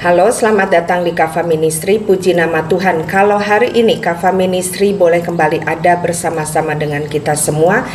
Halo, selamat datang di Kava Ministry. Puji nama Tuhan. Kalau hari ini Kava Ministry boleh kembali ada bersama-sama dengan kita semua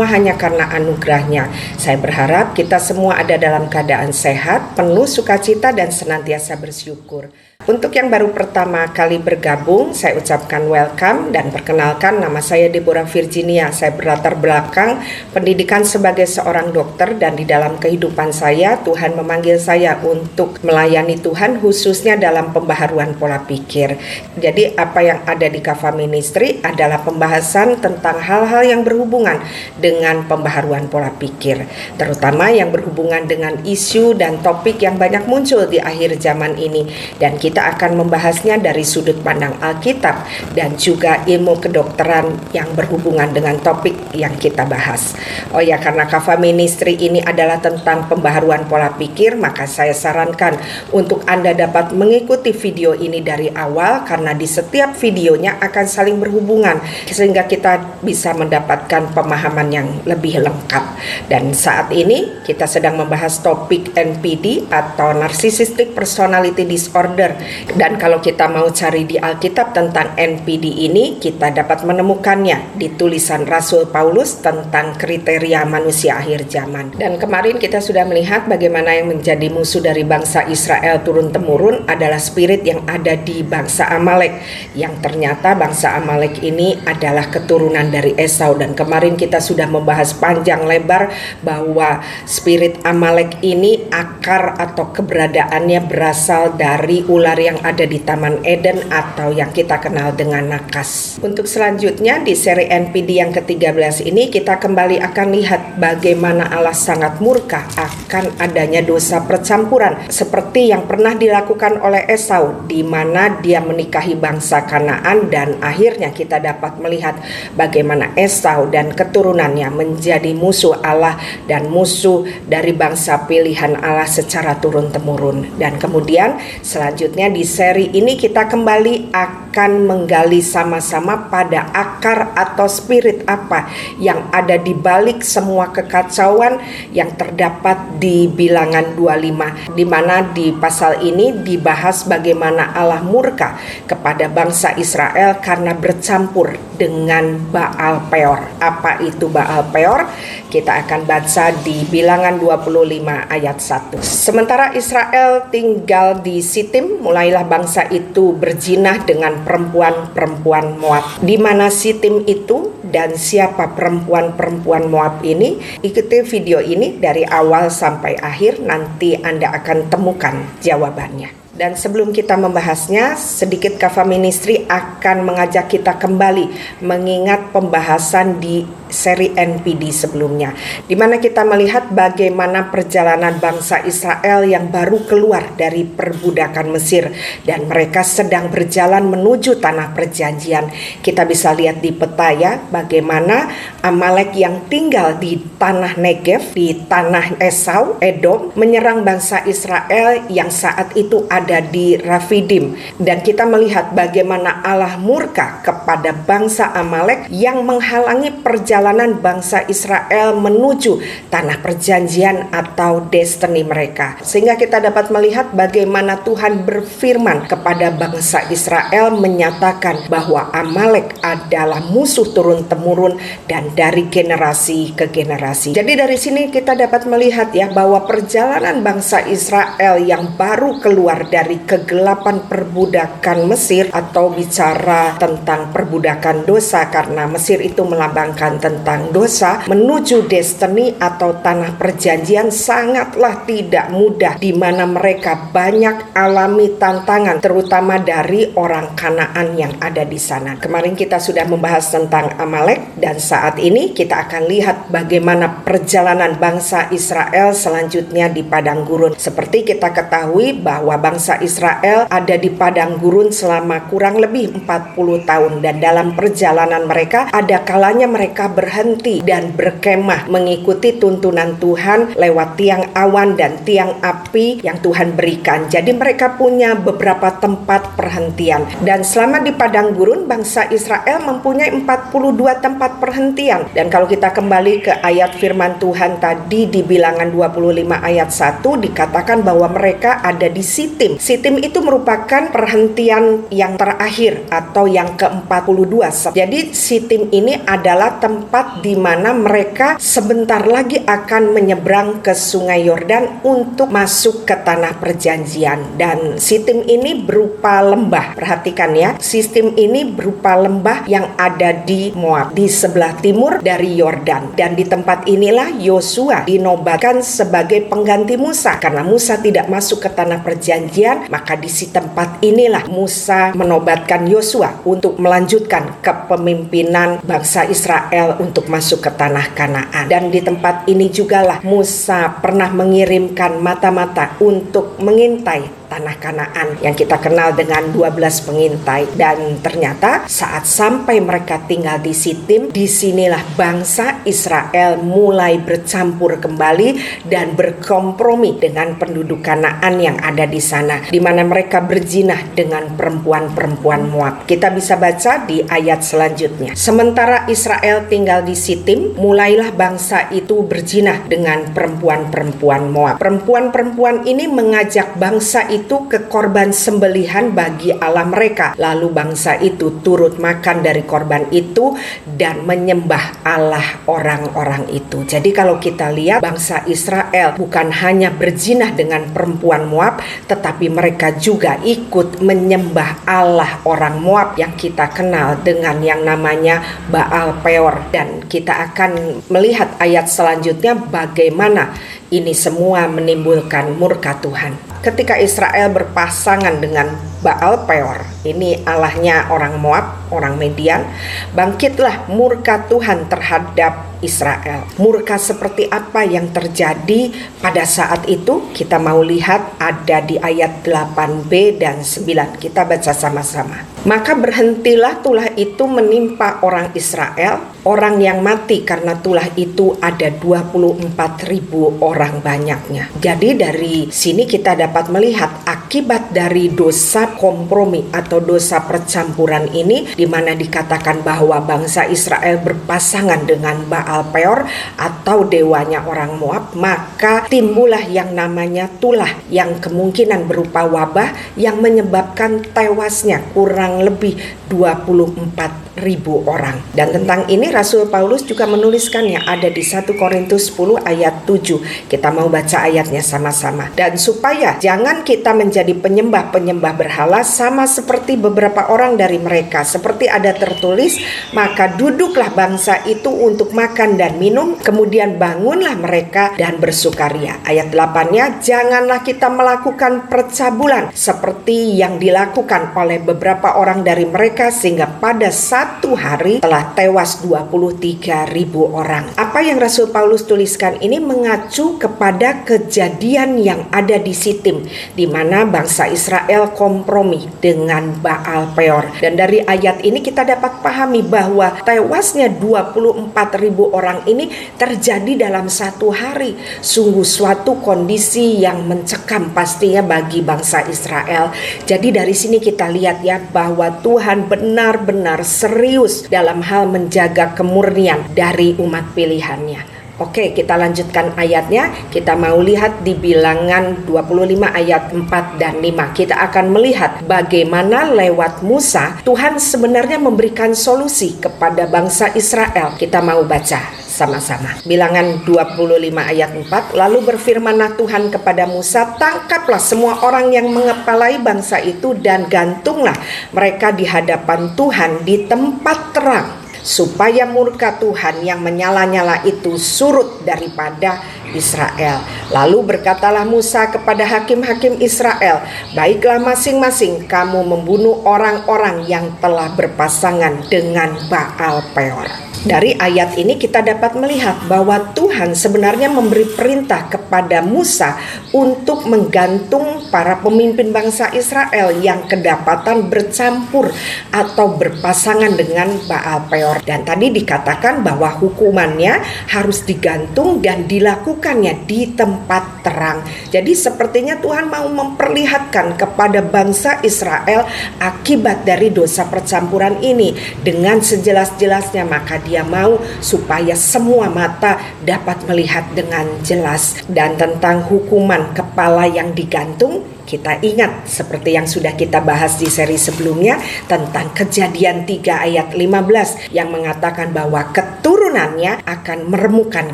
hanya karena anugerahnya. Saya berharap kita semua ada dalam keadaan sehat, penuh sukacita dan senantiasa bersyukur. Untuk yang baru pertama kali bergabung, saya ucapkan welcome dan perkenalkan, nama saya Deborah Virginia. Saya berlatar belakang pendidikan sebagai seorang dokter dan di dalam kehidupan saya, Tuhan memanggil saya untuk melayani Tuhan khususnya dalam pembaharuan pola pikir. Jadi apa yang ada di Kava Ministry adalah pembahasan tentang hal-hal yang berhubungan dengan pembaharuan pola pikir, terutama yang berhubungan dengan isu dan topik yang banyak muncul di akhir zaman ini, dan kita akan membahasnya dari sudut pandang Alkitab dan juga ilmu kedokteran yang berhubungan dengan topik yang kita bahas. Oh ya, karena Kava Ministry ini adalah tentang pembaharuan pola pikir, maka saya sarankan untuk Anda dapat mengikuti video ini dari awal, karena di setiap videonya akan saling berhubungan sehingga kita bisa mendapatkan pemahaman yang lebih lengkap. Dan saat ini kita sedang membahas topik NPD atau Narcissistic Personality Disorder. Dan kalau kita mau cari di Alkitab tentang NPD ini, kita dapat menemukannya di tulisan Rasul Paulus tentang kriteria manusia akhir zaman. Dan kemarin kita sudah melihat bagaimana yang menjadi musuh dari bangsa Israel turun-temurun adalah spirit yang ada di bangsa Amalek, yang ternyata bangsa Amalek ini adalah keturunan dari Esau. Dan kemarin kita sudah membahas panjang lebar bahwa spirit Amalek ini akar atau keberadaannya berasal dari ular yang ada di Taman Eden atau yang kita kenal dengan nakas. Untuk selanjutnya di seri NPD yang ke-13 ini kita kembali akan lihat bagaimana Allah sangat murka akan adanya dosa percampuran seperti yang pernah dilakukan oleh Esau, di mana dia menikahi bangsa Kanaan, dan akhirnya kita dapat melihat bagaimana Esau dan keturunannya menjadi musuh Allah dan musuh dari bangsa pilihan Allah secara turun-temurun. Dan kemudian selanjutnya di seri ini kita kembali akan menggali sama-sama pada akar atau spirit apa yang ada di balik semua kekacauan yang terdapat di Bilangan 25, di mana di pasal ini dibahas bagaimana Allah murka kepada bangsa Israel karena bercampur dengan Baal Peor. Apa itu Baal Peor? Kita akan baca di Bilangan 25 ayat 1. Sementara Israel tinggal di Sitim, mulailah bangsa itu berzinah dengan perempuan-perempuan Moab. Di mana Sitim itu dan siapa perempuan-perempuan Moab ini? Ikuti video ini dari awal sampai akhir, nanti Anda akan temukan jawabannya. Dan sebelum kita membahasnya, sedikit Kava Ministry akan mengajak kita kembali mengingat pembahasan di seri NPD sebelumnya, di mana kita melihat bagaimana perjalanan bangsa Israel yang baru keluar dari perbudakan Mesir dan mereka sedang berjalan menuju tanah perjanjian. Kita bisa lihat di peta ya, bagaimana Amalek yang tinggal di tanah Negev, di tanah Esau, Edom, menyerang bangsa Israel yang saat itu ada di Rafidim. Dan kita melihat bagaimana Allah murka kepada bangsa Amalek yang menghalangi perjalanan bangsa Israel menuju tanah perjanjian atau destiny mereka. Sehingga kita dapat melihat bagaimana Tuhan berfirman kepada bangsa Israel menyatakan bahwa Amalek adalah musuh turun-temurun dan dari generasi ke generasi. Jadi dari sini kita dapat melihat ya bahwa perjalanan bangsa Israel yang baru keluar dari kegelapan perbudakan Mesir, atau bicara tentang perbudakan dosa karena Mesir itu melambangkan tentang dosa, menuju destiny atau tanah perjanjian sangatlah tidak mudah, di mana mereka banyak alami tantangan terutama dari orang Kanaan yang ada di sana. Kemarin kita sudah membahas tentang Amalek dan saat ini kita akan lihat bagaimana perjalanan bangsa Israel selanjutnya di padang gurun. Seperti kita ketahui bahwa bangsa Israel ada di padang gurun selama kurang lebih 40 tahun, dan dalam perjalanan mereka ada kalanya mereka berhenti dan berkemah mengikuti tuntunan Tuhan lewat tiang awan dan tiang api yang Tuhan berikan. Jadi mereka punya beberapa tempat perhentian. Dan selama di padang gurun, bangsa Israel mempunyai 42 tempat perhentian. Dan kalau kita kembali ke ayat firman Tuhan tadi di Bilangan 25 ayat 1, dikatakan bahwa mereka ada di Sitim. Sitim itu merupakan perhentian yang terakhir atau yang ke-42. Jadi Sitim ini adalah tempat di mana mereka sebentar lagi akan menyeberang ke Sungai Yordan untuk masuk ke tanah perjanjian. Dan Sitim ini berupa lembah. Perhatikan ya, Sitim ini berupa lembah yang ada di Moab, di sebelah timur dari Yordan. Dan di tempat inilah Yosua dinobatkan sebagai pengganti Musa. Karena Musa tidak masuk ke tanah perjanjian, maka di tempat inilah Musa menobatkan Yosua untuk melanjutkan kepemimpinan bangsa Israel untuk masuk ke tanah Kanaan. Dan di tempat ini jugalah Musa pernah mengirimkan mata-mata untuk mengintai tanah Kanaan yang kita kenal dengan 12 pengintai. Dan ternyata saat sampai mereka tinggal di Sitim, disinilah bangsa Israel mulai bercampur kembali dan berkompromi dengan penduduk Kanaan yang ada di sana, di mana mereka berzinah dengan perempuan-perempuan Moab. Kita bisa baca di ayat selanjutnya. Sementara Israel tinggal di Sitim, mulailah bangsa itu berzinah dengan perempuan-perempuan Moab. Perempuan-perempuan ini mengajak bangsa itu ke korban sembelihan bagi Allah mereka. Lalu bangsa itu turut makan dari korban itu dan menyembah Allah orang-orang itu. Jadi kalau kita lihat, bangsa Israel bukan hanya berzinah dengan perempuan Moab, tetapi mereka juga ikut menyembah Allah orang Moab yang kita kenal dengan yang namanya Baal Peor. Dan kita akan melihat ayat selanjutnya bagaimana ini semua menimbulkan murka Tuhan. Ketika Israel berpasangan dengan Baal Peor, ini allahnya orang Moab, orang Median, bangkitlah murka Tuhan terhadap Israel. Murka seperti apa yang terjadi pada saat itu? Kita mau lihat ada di ayat 8b dan 9. Kita baca sama-sama. Maka berhentilah tulah itu menimpa orang Israel, orang yang mati karena tulah itu ada 24.000 orang banyaknya. Jadi dari sini kita dapat melihat akibat dari dosa kompromi atau dosa percampuran ini, di mana dikatakan bahwa bangsa Israel berpasangan dengan Baal Peor atau dewanya orang Moab, maka timbullah yang namanya tulah yang kemungkinan berupa wabah yang menyebabkan tewasnya kurang lebih 24.000 orang. Dan tentang ini Rasul Paulus juga menuliskannya, ada di 1 Korintus 10 ayat 7. Kita mau baca ayatnya sama-sama. Dan supaya jangan kita menjadi penyembah-penyembah berhala sama seperti beberapa orang dari mereka, seperti ada tertulis, maka duduklah bangsa itu untuk makan dan minum, kemudian bangunlah mereka dan bersukaria. Ayat 8-nya, janganlah kita melakukan percabulan seperti yang dilakukan oleh beberapa orang dari mereka, sehingga pada satu hari telah tewas 23.000 orang. Apa yang Rasul Paulus tuliskan ini mengacu kepada kejadian yang ada di Sitim, di mana bangsa Israel kompromi dengan Baal Peor. Dan dari ayat ini kita dapat pahami bahwa tewasnya 24.000 orang ini terjadi dalam satu hari. Sungguh suatu kondisi yang mencekam pastinya bagi bangsa Israel. Jadi dari sini kita lihat ya bahwa Tuhan benar-benar serius dalam hal menjaga kemurnian dari umat pilihannya. Oke, kita lanjutkan ayatnya. Kita mau lihat di Bilangan 25 ayat 4 dan 5. Kita akan melihat bagaimana lewat Musa Tuhan sebenarnya memberikan solusi kepada bangsa Israel. Kita mau baca sama-sama. Bilangan 25 ayat 4. Lalu berfirmanlah Tuhan kepada Musa, tangkaplah semua orang yang mengepalai bangsa itu dan gantunglah mereka di hadapan Tuhan di tempat terang, supaya murka Tuhan yang menyala-nyala itu surut daripada Israel. Lalu berkatalah Musa kepada hakim-hakim Israel, baiklah masing-masing kamu membunuh orang-orang yang telah berpasangan dengan Baal Peor. Dari ayat ini kita dapat melihat bahwa Tuhan sebenarnya memberi perintah kepada Musa untuk menggantung para pemimpin bangsa Israel yang kedapatan bercampur atau berpasangan dengan Baal Peor. Dan tadi dikatakan bahwa hukumannya harus digantung dan dilakukannya di tempat terang. Jadi sepertinya Tuhan mau memperlihatkan kepada bangsa Israel akibat dari dosa percampuran ini dengan sejelas-jelasnya, maka Dia mau supaya semua mata dapat melihat dengan jelas. Dan tentang hukuman kepala yang digantung, kita ingat seperti yang sudah kita bahas di seri sebelumnya tentang Kejadian 3 ayat 15 yang mengatakan bahwa keturunannya akan meremukkan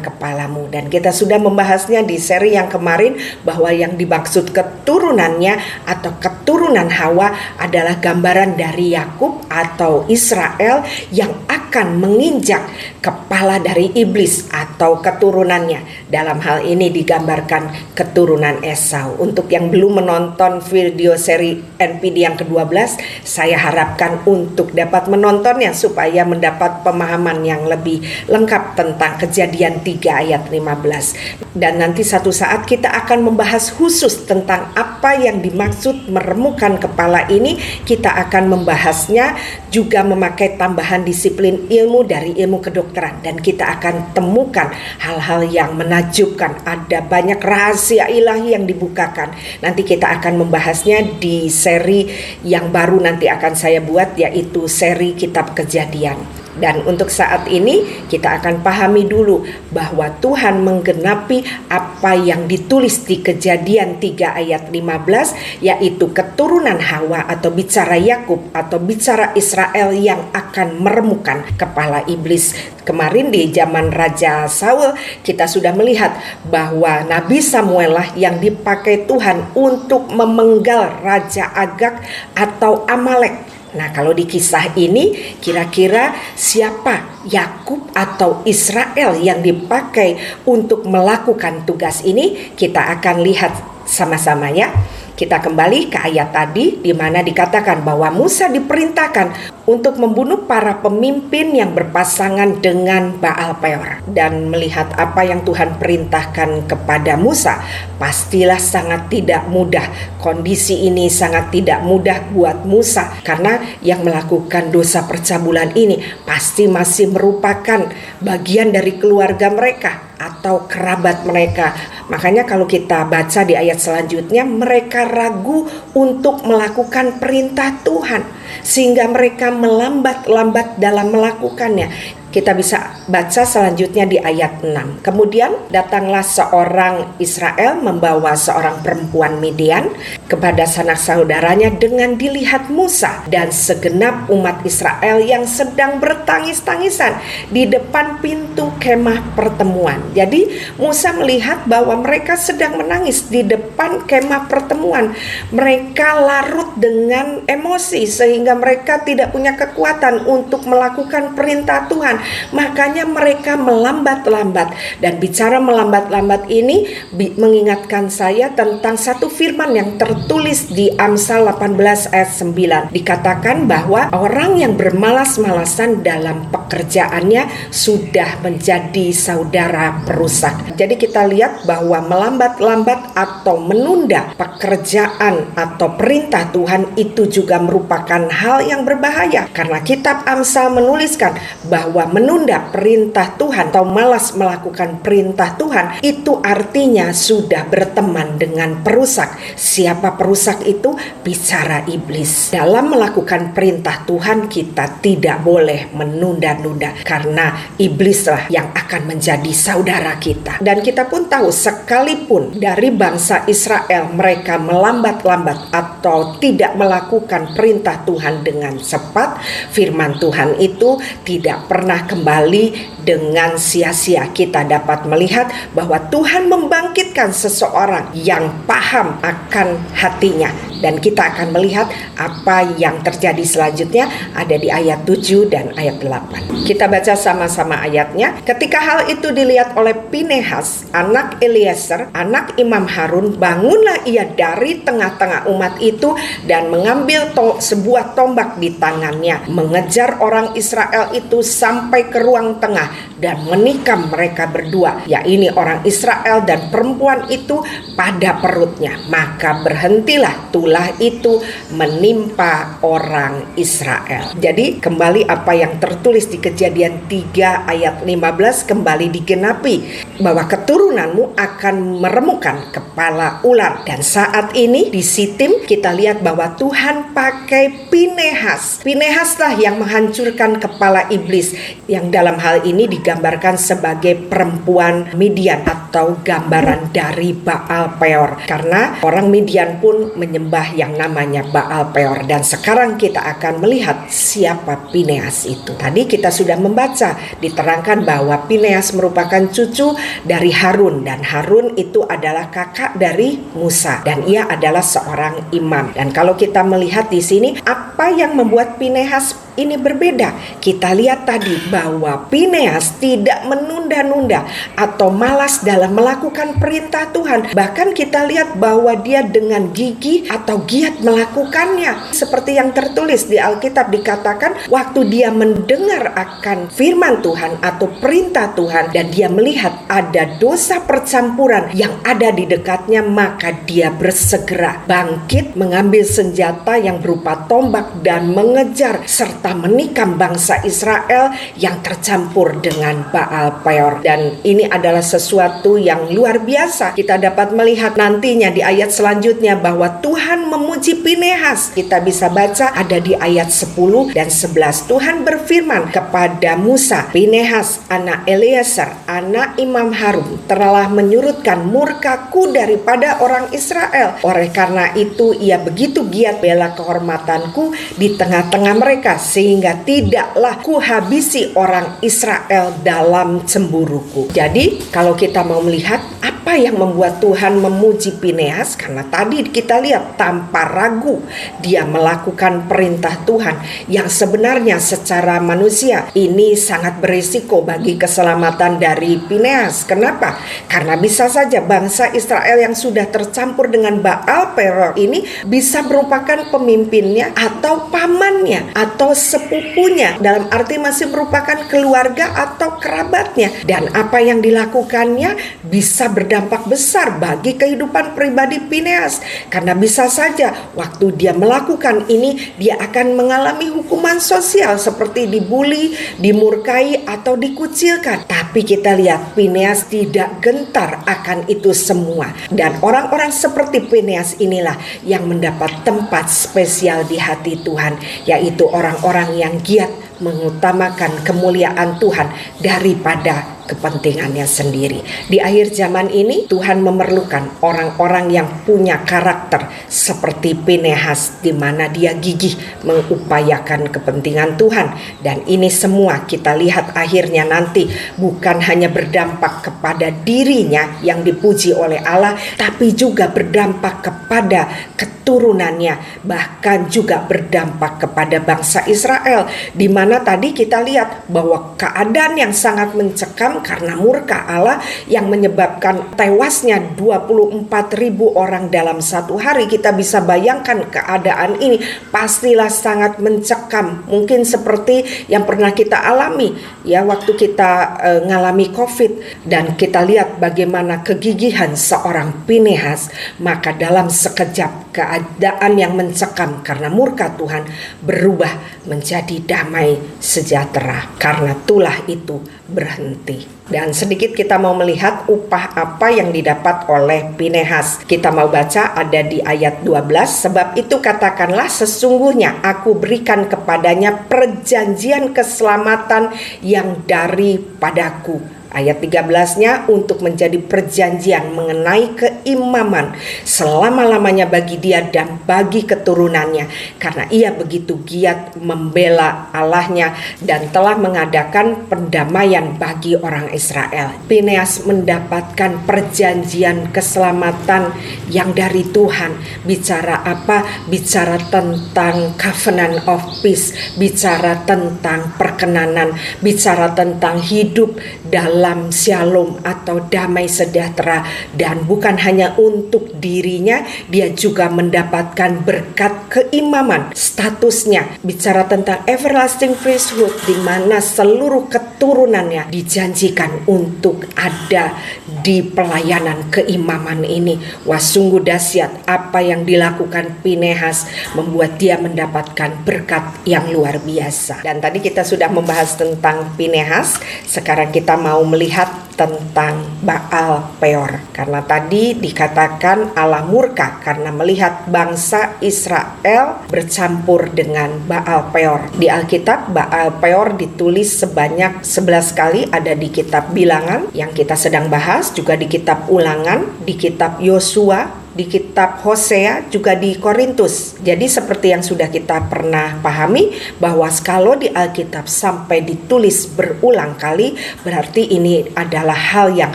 kepalamu. Dan kita sudah membahasnya di seri yang kemarin bahwa yang dimaksud keturunannya atau keturunan Hawa adalah gambaran dari Yakub atau Israel yang akan menginjak kepala dari iblis atau keturunannya. Dalam hal ini digambarkan keturunan Esau. Untuk yang belum menonton video seri NPD yang ke-12, saya harapkan untuk dapat menontonnya supaya mendapat pemahaman yang lebih lengkap tentang Kejadian 3 ayat 15. Dan nanti satu saat kita akan membahas khusus tentang apa yang dimaksud meremukkan kepala ini. Kita akan membahasnya juga memakai tambahan disiplin ilmu dari ilmu kedokteran, dan kita akan temukan hal-hal yang menakjubkan. Ada banyak rahasia ilahi yang dibukakan. Nanti kita akan membahasnya di seri yang baru nanti akan saya buat, yaitu seri Kitab Kejadian. Dan untuk saat ini kita akan pahami dulu bahwa Tuhan menggenapi apa yang ditulis di Kejadian 3 ayat 15, yaitu keturunan Hawa atau bicara Yakub atau bicara Israel yang akan meremukkan kepala iblis. Kemarin di zaman Raja Saul kita sudah melihat bahwa Nabi Samuel lah yang dipakai Tuhan untuk memenggal Raja Agag atau Amalek. Nah, kalau di kisah ini kira-kira siapa, Yakub atau Israel yang dipakai untuk melakukan tugas ini? Kita akan lihat sama-sama ya. Kita kembali ke ayat tadi di mana dikatakan bahwa Musa diperintahkan untuk membunuh para pemimpin yang berpasangan dengan Baal Peor. Dan melihat apa yang Tuhan perintahkan kepada Musa, pastilah sangat tidak mudah. Kondisi ini sangat tidak mudah buat Musa karena yang melakukan dosa percabulan ini pasti masih merupakan bagian dari keluarga mereka atau kerabat mereka. Makanya kalau kita baca di ayat selanjutnya, mereka ragu untuk melakukan perintah Tuhan sehingga mereka melambat-lambat dalam melakukannya. Kita bisa baca selanjutnya di ayat 6. Kemudian datanglah seorang Israel membawa seorang perempuan Midian kepada sanak saudaranya dengan dilihat Musa dan segenap umat Israel yang sedang bertangis-tangisan di depan pintu kemah pertemuan. Jadi Musa melihat bahwa mereka sedang menangis di depan kemah pertemuan. Mereka larut dengan emosi sehingga mereka tidak punya kekuatan untuk melakukan perintah Tuhan. Makanya mereka melambat-lambat. Dan bicara melambat-lambat ini mengingatkan saya tentang satu firman yang tertulis di Amsal 18 ayat 9. Dikatakan bahwa orang yang bermalas-malasan dalam pekerjaannya sudah menjadi saudara perusak. Jadi kita lihat bahwa melambat-lambat atau menunda pekerjaan atau perintah Tuhan itu juga merupakan hal yang berbahaya. Karena kitab Amsal menuliskan bahwa menunda perintah Tuhan atau malas melakukan perintah Tuhan itu artinya sudah berteman dengan perusak. Siapa perusak itu? Bicara iblis. Dalam melakukan perintah Tuhan kita tidak boleh menunda-nunda karena iblislah yang akan menjadi saudara kita. Dan kita pun tahu sekalipun dari bangsa Israel mereka melambat-lambat atau tidak melakukan perintah Tuhan dengan cepat, firman Tuhan itu tidak pernah kembali dengan sia-sia. Kita dapat melihat bahwa Tuhan membangkitkan seseorang yang paham akan hatinya. Dan kita akan melihat apa yang terjadi selanjutnya ada di ayat 7 dan ayat 8. Kita baca sama-sama ayatnya. Ketika hal itu dilihat oleh Pinehas, anak Eliezer, anak Imam Harun, bangunlah ia dari tengah-tengah umat itu dan mengambil sebuah tombak di tangannya, mengejar orang Israel itu sampai ke ruang tengah dan menikam mereka berdua, yaitu orang Israel dan perempuan itu pada perutnya. Maka berhentilah tulah itu menimpa orang Israel. Jadi kembali apa yang tertulis di Kejadian 3 ayat 15 kembali digenapi, bahwa keturunanmu akan meremukkan kepala ular. Dan saat ini di Sitim kita lihat bahwa Tuhan pakai Pinehas. Pinehaslah yang menghancurkan kepala iblis, yang dalam hal ini digambarkan sebagai perempuan Midian atau gambaran dari Baal Peor, karena orang Midian pun menyembah yang namanya Baal Peor. Dan sekarang kita akan melihat siapa Pinehas itu. Tadi kita sudah membaca, diterangkan bahwa Pinehas merupakan cucu dari Harun, dan Harun itu adalah kakak dari Musa, dan ia adalah seorang imam. Dan kalau kita melihat di sini, apa yang membuat Pinehas ini berbeda? Kita lihat tadi bahwa Pinehas tidak menunda-nunda atau malas dalam melakukan perintah Tuhan. Bahkan kita lihat bahwa dia dengan gigih atau giat melakukannya. Seperti yang tertulis di Alkitab, dikatakan waktu dia mendengar akan firman Tuhan atau perintah Tuhan dan dia melihat ada dosa percampuran yang ada di dekatnya, maka dia bersegera bangkit, mengambil senjata yang berupa tombak dan mengejar serta menikam bangsa Israel yang tercampur dengan Baal Peor. Dan ini adalah sesuatu yang luar biasa. Kita dapat melihat nantinya di ayat selanjutnya bahwa Tuhan memuji Pinehas. Kita bisa baca ada di ayat 10 dan 11. Tuhan berfirman kepada Musa, Pinehas anak Eliezer, anak Imam Harun, telah menyurutkan murkaku daripada orang Israel. Oleh karena itu ia begitu giat bela kehormatanku di tengah-tengah mereka, sehingga tidaklah kuhabisi orang Israel dalam cemburuku. Jadi kalau kita mau melihat apa yang membuat Tuhan memuji Pinehas, karena tadi kita lihat tanpa ragu dia melakukan perintah Tuhan yang sebenarnya secara manusia ini sangat berisiko bagi keselamatan dari Pinehas. Kenapa? Karena bisa saja bangsa Israel yang sudah tercampur dengan Baal Peor ini bisa merupakan pemimpinnya atau pamannya atau sepupunya, dalam arti masih merupakan keluarga atau kerabatnya. Dan apa yang dilakukannya bisa berdampak besar bagi kehidupan pribadi Pinehas, karena bisa saja waktu dia melakukan ini dia akan mengalami hukuman sosial seperti dibully, dimurkai atau dikucilkan. Tapi kita lihat Pinehas tidak gentar akan itu semua, dan orang-orang seperti Pinehas inilah yang mendapat tempat spesial di hati Tuhan, yaitu orang-orang yang giat mengutamakan kemuliaan Tuhan daripada kepentingannya sendiri. Di akhir zaman ini Tuhan memerlukan orang-orang yang punya karakter seperti Pinehas, di mana dia gigih mengupayakan kepentingan Tuhan. Dan ini semua kita lihat akhirnya nanti bukan hanya berdampak kepada dirinya yang dipuji oleh Allah, tapi juga berdampak kepada keturunannya, bahkan juga berdampak kepada bangsa Israel, di mana tadi kita lihat bahwa keadaan yang sangat mencekam karena murka Allah yang menyebabkan tewasnya 24.000 orang dalam satu hari. Kita bisa bayangkan keadaan ini pastilah sangat mencekam, mungkin seperti yang pernah kita alami ya waktu kita ngalami COVID, dan kita lihat bagaimana kegigihan seorang Pinehas. Maka dalam sekejap keadaan yang mencekam karena murka Tuhan berubah menjadi damai sejahtera karena tulah itu berhenti. Dan sedikit kita mau melihat upah apa yang didapat oleh Pinehas. Kita mau baca ada di ayat 12. Sebab itu katakanlah, sesungguhnya aku berikan kepadanya perjanjian keselamatan yang daripadaku, Ayat 13-nya untuk menjadi perjanjian mengenai keimaman selama-lamanya bagi dia dan bagi keturunannya, karena ia begitu giat membela Allahnya dan telah mengadakan pendamaian bagi orang Israel. Fineas mendapatkan perjanjian keselamatan yang dari Tuhan. Bicara apa? Bicara tentang covenant of peace, bicara tentang perkenanan, bicara tentang hidup dalam shalom atau damai sejahtera. Dan bukan hanya untuk dirinya, dia juga mendapatkan berkat keimaman. Statusnya bicara tentang everlasting priesthood, di mana seluruh keturunannya dijanjikan untuk ada di pelayanan keimaman ini. Wah, sungguh dahsyat apa yang dilakukan Pinehas, membuat dia mendapatkan berkat yang luar biasa. Dan tadi kita sudah membahas tentang Pinehas, sekarang kita mau melihat tentang Baal Peor. Karena tadi dikatakan Allah murka karena melihat bangsa Israel bercampur dengan Baal Peor. Di Alkitab Baal Peor ditulis sebanyak 11 kali, ada di kitab Bilangan yang kita sedang bahas, juga di kitab Ulangan, di kitab Yosua, di kitab Hosea, juga di Korintus. Jadi seperti yang sudah kita pernah pahami, bahwa kalau di Alkitab sampai ditulis berulang kali, berarti ini adalah hal yang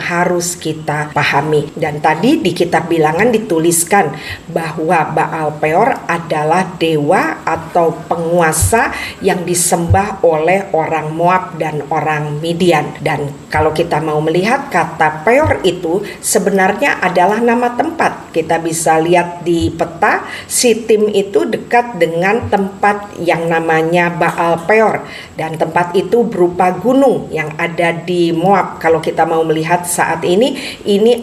harus kita pahami. Dan tadi di kitab Bilangan dituliskan bahwa Baal Peor adalah dewa atau penguasa yang disembah oleh orang Moab dan orang Midian. Dan kalau kita mau melihat, kata Peor itu sebenarnya adalah nama tempat. Kita bisa lihat di peta, Sitim itu dekat dengan tempat yang namanya Baal Peor, dan tempat itu berupa gunung yang ada di Moab. Kalau kita mau melihat saat ini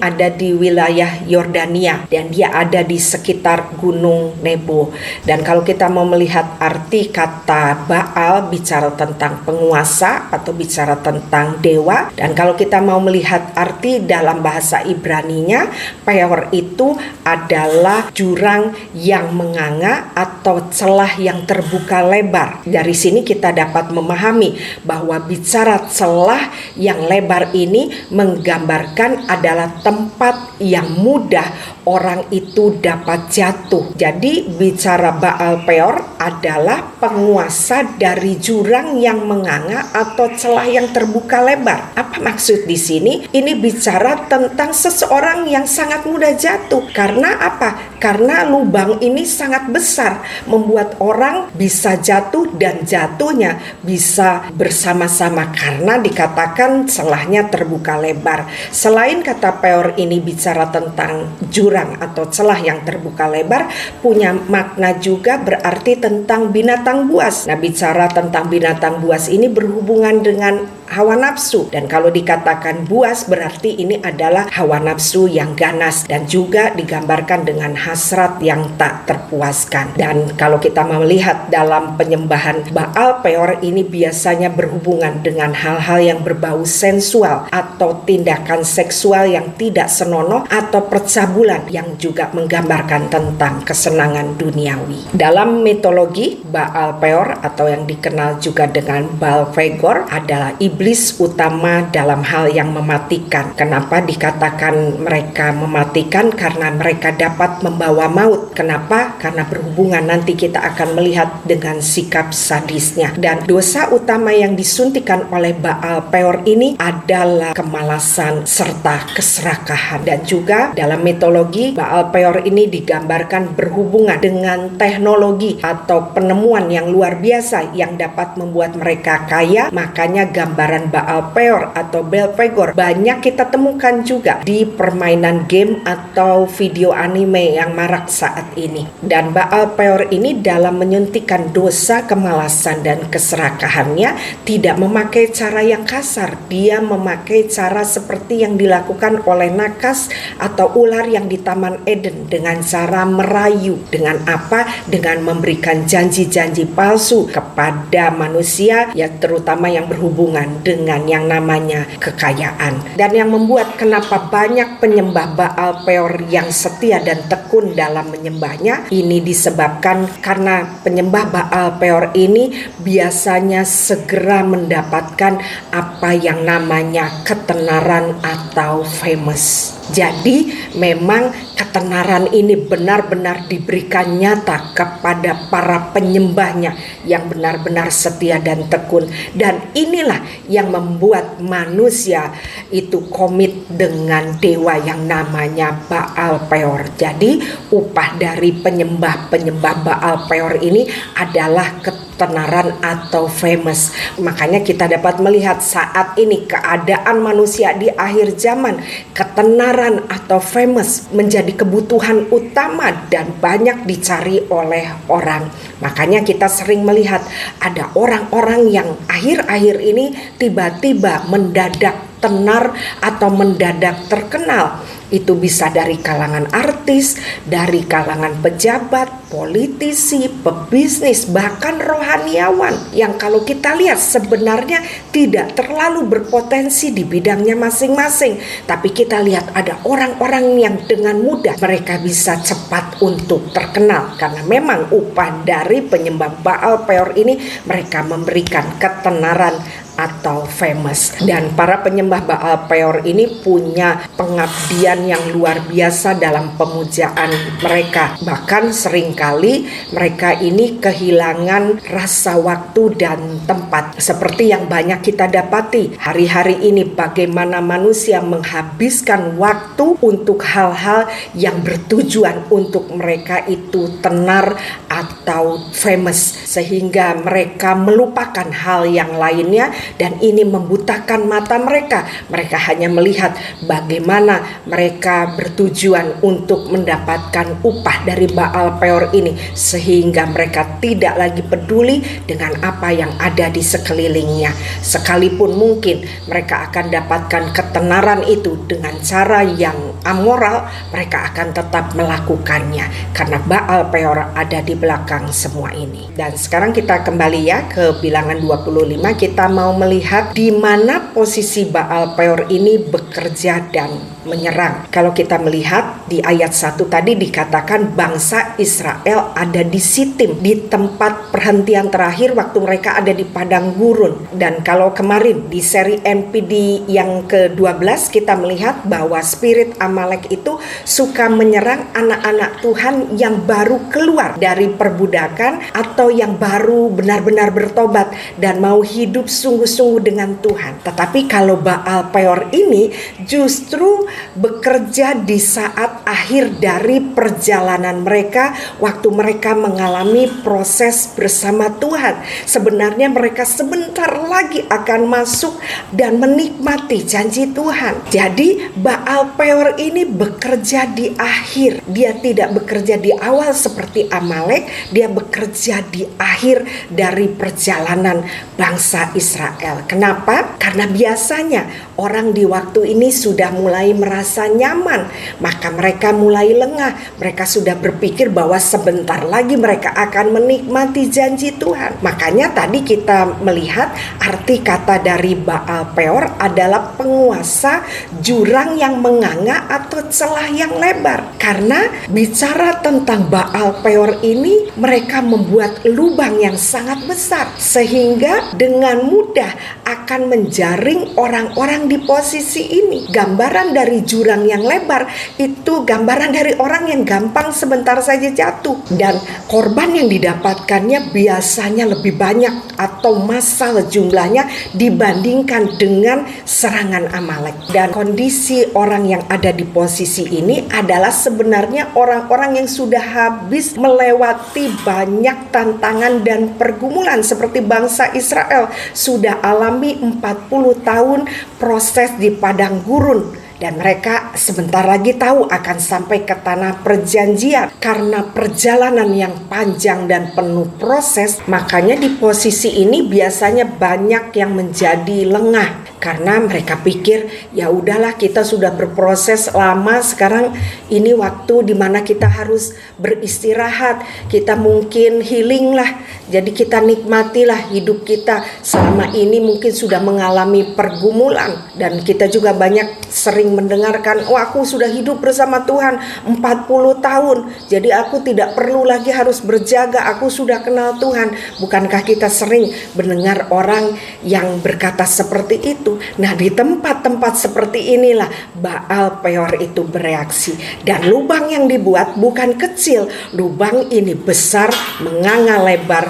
ada di wilayah Yordania dan dia ada di sekitar Gunung Nebo. Dan kalau kita mau melihat arti kata Baal, bicara tentang penguasa atau bicara tentang dewa. Dan kalau kita mau melihat arti dalam bahasa Ibraninya, Peor itu adalah jurang yang menganga atau celah yang terbuka lebar. Dari sini kita dapat memahami bahwa bicara celah yang lebar ini menggambarkan adalah tempat yang mudah orang itu dapat jatuh. Jadi bicara Baal Peor adalah penguasa dari jurang yang menganga atau celah yang terbuka lebar. Apa maksud di sini? Ini bicara tentang seseorang yang sangat mudah jatuh. Karena apa? Karena lubang ini sangat besar, membuat orang bisa jatuh dan jatuhnya bisa bersama-sama karena dikatakan celahnya terbuka lebar. Selain kata Peor ini bicara tentang jurang atau celah yang terbuka lebar, punya makna juga berarti tentang binatang buas. Nah, bicara tentang binatang buas ini berhubungan dengan hawa nafsu, dan kalau dikatakan buas berarti ini adalah hawa nafsu yang ganas dan juga digambarkan dengan hasrat yang tak terpuaskan. Dan kalau kita melihat dalam penyembahan Baal Peor ini biasanya berhubungan dengan hal-hal yang berbau sensual atau tindakan seksual yang tidak senonoh atau percabulan yang juga menggambarkan tentang kesenangan duniawi. Dalam mitologi, Baal Peor atau yang dikenal juga dengan Baal Fegor adalah iblis utama dalam hal yang mematikan. Kenapa dikatakan mereka mematikan? Karena mereka dapat membawa maut. Kenapa? Karena berhubungan, nanti kita akan melihat dengan sikap sadisnya. Dan dosa utama yang disuntikan oleh Baal Peor ini adalah kemalasan serta keserakahan. Dan juga dalam mitologi, Baal Peor ini digambarkan berhubungan dengan teknologi atau penemuan yang luar biasa yang dapat membuat mereka kaya. Makanya gambaran Baal Peor atau Belphegor banyak kita temukan juga di permainan game atau video anime yang marak saat ini. Dan Baal Peor ini dalam menyuntikkan dosa, kemalasan dan keserakahannya tidak memakai cara yang kasar. Dia memakai cara seperti yang dilakukan oleh nakas atau ular yang di Taman Eden, dengan cara merayu. Dengan apa? Dengan memberikan janji-janji palsu kepada manusia, ya terutama yang berhubungan urusan dengan yang namanya kekayaan. Dan yang membuat kenapa banyak penyembah Baal Peor yang setia dan tekun dalam menyembahnya, ini disebabkan karena penyembah Baal Peor ini biasanya segera mendapatkan apa yang namanya ketenaran atau famous. Jadi memang ketenaran ini benar-benar diberikan nyata kepada para penyembahnya yang benar-benar setia dan tekun. Dan inilah yang membuat manusia itu komit dengan dewa yang namanya Baal Peor. Jadi upah dari penyembah Baal Peor ini adalah ketenaran atau famous. Makanya kita dapat melihat saat ini keadaan manusia di akhir zaman, ketenaran atau famous menjadi kebutuhan utama dan banyak dicari oleh orang. Makanya kita sering melihat ada orang-orang yang akhir-akhir ini tiba-tiba mendadak tenar atau mendadak terkenal. Itu bisa dari kalangan artis, dari kalangan pejabat, politisi, pebisnis, bahkan rohaniawan yang kalau kita lihat sebenarnya tidak terlalu berpotensi di bidangnya masing-masing. Tapi kita lihat ada orang-orang yang dengan mudah mereka bisa cepat untuk terkenal karena memang upah dari penyembah Baal Peor ini mereka memberikan ketenaran atau famous. Dan para penyembah Baal Peor ini punya pengabdian yang luar biasa dalam pemujaan mereka. Bahkan seringkali mereka ini kehilangan rasa waktu dan tempat. Seperti yang banyak kita dapati hari-hari ini, bagaimana manusia menghabiskan waktu untuk hal-hal yang bertujuan untuk mereka itu tenar atau famous, sehingga mereka melupakan hal yang lainnya. Dan ini membutakan mata mereka. Mereka hanya melihat bagaimana mereka bertujuan untuk mendapatkan upah dari Baal Peor ini, sehingga mereka tidak lagi peduli dengan apa yang ada di sekelilingnya. Sekalipun mungkin mereka akan dapatkan ketenaran itu dengan cara yang amoral, mereka akan tetap melakukannya karena Baal Peor ada di belakang semua ini. Dan sekarang kita kembali ya ke Bilangan 25. Kita mau melihat di mana posisi Baal Peor ini bekerja dan menyerang. Kalau kita melihat di ayat 1 tadi dikatakan bangsa Israel ada di Sitim, di tempat perhentian terakhir waktu mereka ada di padang gurun. Dan kalau kemarin di seri NPD yang ke-12 kita melihat bahwa spirit Amalek itu suka menyerang anak-anak Tuhan yang baru keluar dari perbudakan atau yang baru benar-benar bertobat dan mau hidup sungguh-sungguh dengan Tuhan. Tetapi kalau Baal Peor ini justru bekerja di saat akhir dari perjalanan mereka, waktu mereka mengalami proses bersama Tuhan. Sebenarnya mereka sebentar lagi akan masuk dan menikmati janji Tuhan. Jadi Baal Peor ini bekerja di akhir. Dia tidak bekerja di awal seperti Amalek, dia bekerja di akhir dari perjalanan bangsa Israel. Kenapa? Karena biasanya orang di waktu ini sudah mulai merasa nyaman, maka mereka mulai lengah. Mereka sudah berpikir bahwa sebentar lagi mereka akan menikmati janji Tuhan. Makanya tadi kita melihat arti kata dari Baal Peor adalah penguasa jurang yang menganga atau celah yang lebar. Karena bicara tentang Baal Peor ini, mereka membuat lubang yang sangat besar sehingga dengan mudah akan menjaring orang-orang di posisi ini. Gambaran dari jurang yang lebar itu gambaran dari orang yang gampang sebentar saja jatuh, dan korban yang didapatkannya biasanya lebih banyak atau massal jumlahnya dibandingkan dengan serangan Amalek. Dan kondisi orang yang ada di posisi ini adalah sebenarnya orang-orang yang sudah habis melewati banyak tantangan dan pergumulan seperti bangsa Israel sudah alami 40 tahun proses di padang gurun. Dan mereka sebentar lagi tahu akan sampai ke tanah perjanjian. Karena perjalanan yang panjang dan penuh proses, makanya di posisi ini biasanya banyak yang menjadi lengah. karena mereka pikir ya udahlah, kita sudah berproses lama, sekarang ini waktu dimana kita harus beristirahat, kita mungkin healing lah, jadi kita nikmatilah hidup kita selama ini mungkin sudah mengalami pergumulan. Dan kita juga banyak sering mendengarkan, oh aku sudah hidup bersama Tuhan 40 tahun, jadi aku tidak perlu lagi harus berjaga, aku sudah kenal Tuhan. Bukankah kita sering mendengar orang yang berkata seperti itu? Nah, di tempat-tempat seperti inilah Baal Peor itu bereaksi. Dan lubang yang dibuat bukan kecil, lubang ini besar, menganga lebar,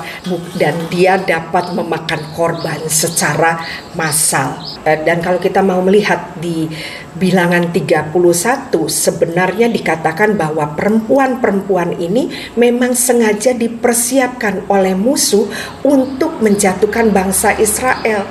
dan dia dapat memakan korban secara massal. Dan kalau kita mau melihat di Bilangan 31, sebenarnya dikatakan bahwa perempuan-perempuan ini memang sengaja dipersiapkan oleh musuh untuk menjatuhkan bangsa Israel,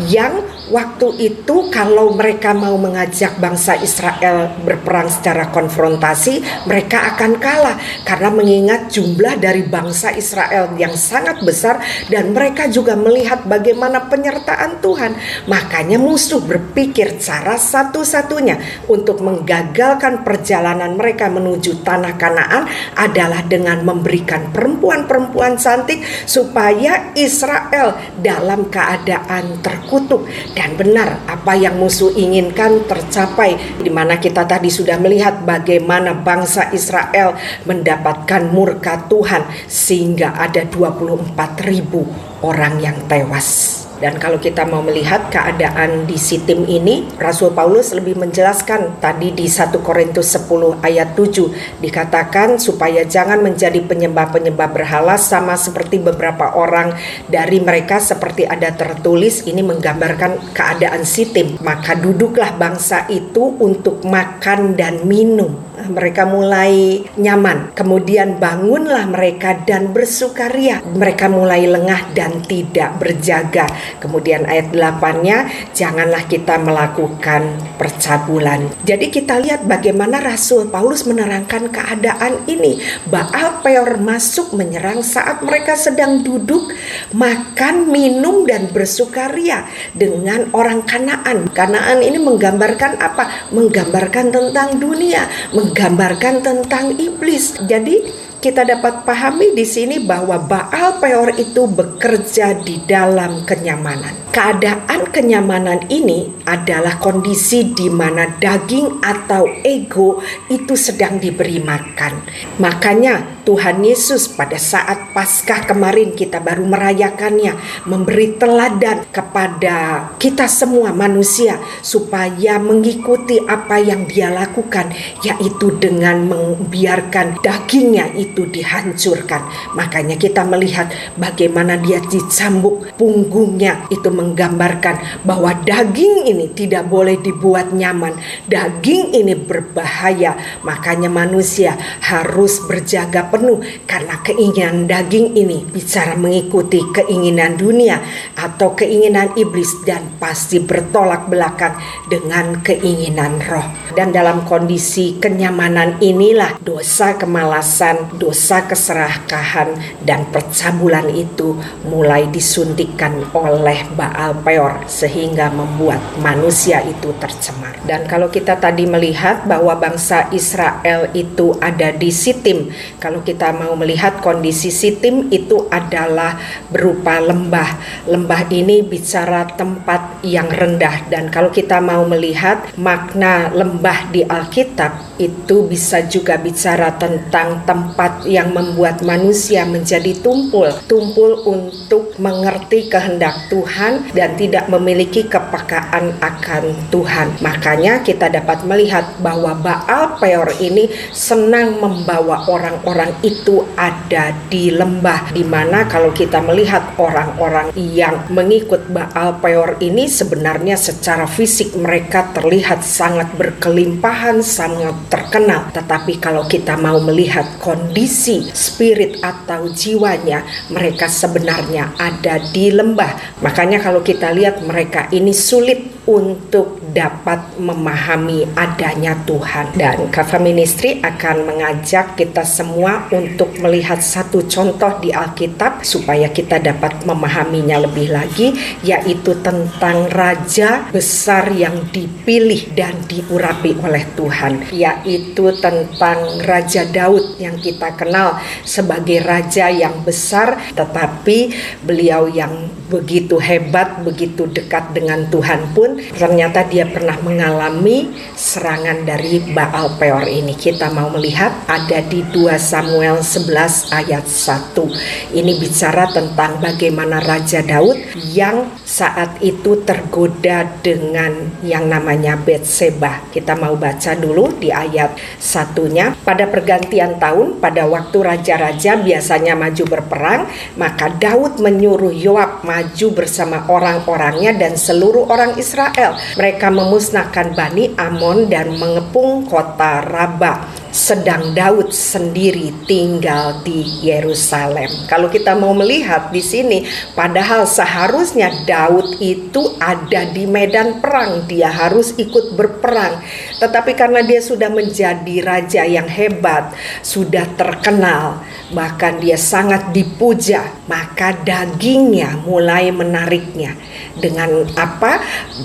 yang waktu itu kalau mereka mau mengajak bangsa Israel berperang secara konfrontasi, mereka akan kalah karena mengingat jumlah dari bangsa Israel yang sangat besar, dan mereka juga melihat bagaimana penyertaan Tuhan. Makanya musuh berpikir cara satu-satunya untuk menggagalkan perjalanan mereka menuju tanah Kanaan adalah dengan memberikan perempuan-perempuan cantik supaya Israel dalam keadaan terkutuk. Dan benar, apa yang musuh inginkan tercapai, di mana kita tadi sudah melihat bagaimana bangsa Israel mendapatkan murka Tuhan sehingga ada 24.000 orang yang tewas. Dan kalau kita mau melihat keadaan di Sitim ini, Rasul Paulus lebih menjelaskan tadi di 1 Korintus 10 ayat 7 dikatakan supaya jangan menjadi penyembah-penyembah berhala sama seperti beberapa orang dari mereka, seperti ada tertulis, ini menggambarkan keadaan Sitim. Maka duduklah bangsa itu untuk makan dan minum. Mereka mulai nyaman. Kemudian bangunlah mereka dan bersukaria. Mereka mulai lengah dan tidak berjaga. Kemudian ayat 8-nya, janganlah kita melakukan percabulan. Jadi kita lihat bagaimana Rasul Paulus menerangkan keadaan ini. Baal Peor masuk menyerang saat mereka sedang duduk, makan, minum, dan bersukaria dengan orang Kanaan. Kanaan ini menggambarkan apa? Menggambarkan tentang dunia, menggambarkan tentang iblis. Jadi kita dapat pahami di sini bahwa Baal Peor itu bekerja di dalam kenyamanan. Keadaan kenyamanan ini adalah kondisi di mana daging atau ego itu sedang diberi makan. Makanya Tuhan Yesus pada saat Paskah kemarin kita baru merayakannya, memberi teladan kepada kita semua manusia supaya mengikuti apa yang Dia lakukan, yaitu dengan membiarkan dagingnya itu dihancurkan. Makanya kita melihat bagaimana Dia dicambuk punggungnya, itu menggambarkan bahwa daging ini tidak boleh dibuat nyaman. Daging ini berbahaya. Makanya manusia harus berjaga penuh karena keinginan daging ini bicara mengikuti keinginan dunia atau keinginan iblis, dan pasti bertolak belakang dengan keinginan roh. Dan dalam kondisi kenyamanan inilah dosa kemalasan, dosa keserakahan, dan percabulan itu mulai disuntikkan oleh Baal Peor sehingga membuat manusia itu tercemar. Dan kalau kita tadi melihat bahwa bangsa Israel itu ada di Sitim, kalau kita mau melihat kondisi Sitim itu adalah berupa lembah. Lembah ini bicara tempat yang rendah, dan kalau kita mau melihat makna lembah di Alkitab itu bisa juga bicara tentang tempat yang membuat manusia menjadi tumpul untuk mengerti kehendak Tuhan dan tidak memiliki kepekaan akan Tuhan. Makanya kita dapat melihat bahwa Baal Peor ini senang membawa orang-orang itu ada di lembah, di mana kalau kita melihat orang-orang yang mengikut Baal Peor ini sebenarnya secara fisik mereka terlihat sangat berkelimpahan, sangat terkenal. Tetapi kalau kita mau melihat kondisi spirit atau jiwanya, mereka sebenarnya ada di lembah. Makanya kalau kita lihat mereka ini sulit untuk dapat memahami adanya Tuhan. Dan Kava Ministry akan mengajak kita semua untuk melihat satu contoh di Alkitab supaya kita dapat memahaminya lebih lagi, yaitu tentang raja besar yang dipilih dan diurapi oleh Tuhan, yaitu tentang Raja Daud yang kita kenal sebagai raja yang besar, tetapi beliau yang begitu hebat, begitu dekat dengan Tuhan pun ternyata dia pernah mengalami serangan dari Baal Peor ini. Kita mau melihat ada di 2 Samuel 11 ayat 1. Ini bicara tentang bagaimana Raja Daud yang saat itu tergoda dengan yang namanya Betseba. Kita mau baca dulu di ayat 1-nya. Pada pergantian tahun, pada waktu raja-raja biasanya maju berperang, maka Daud menyuruh Yoab maju bersama orang-orangnya dan seluruh orang Israel. Mereka memusnahkan Bani Amon dan mengepung kota Raba. Sedang Daud sendiri tinggal di Yerusalem. Kalau kita mau melihat di sini, padahal seharusnya Daud itu ada di medan perang, dia harus ikut berperang. Tetapi karena dia sudah menjadi raja yang hebat, sudah terkenal, bahkan dia sangat dipuja, maka dagingnya mulai menariknya. Dengan apa?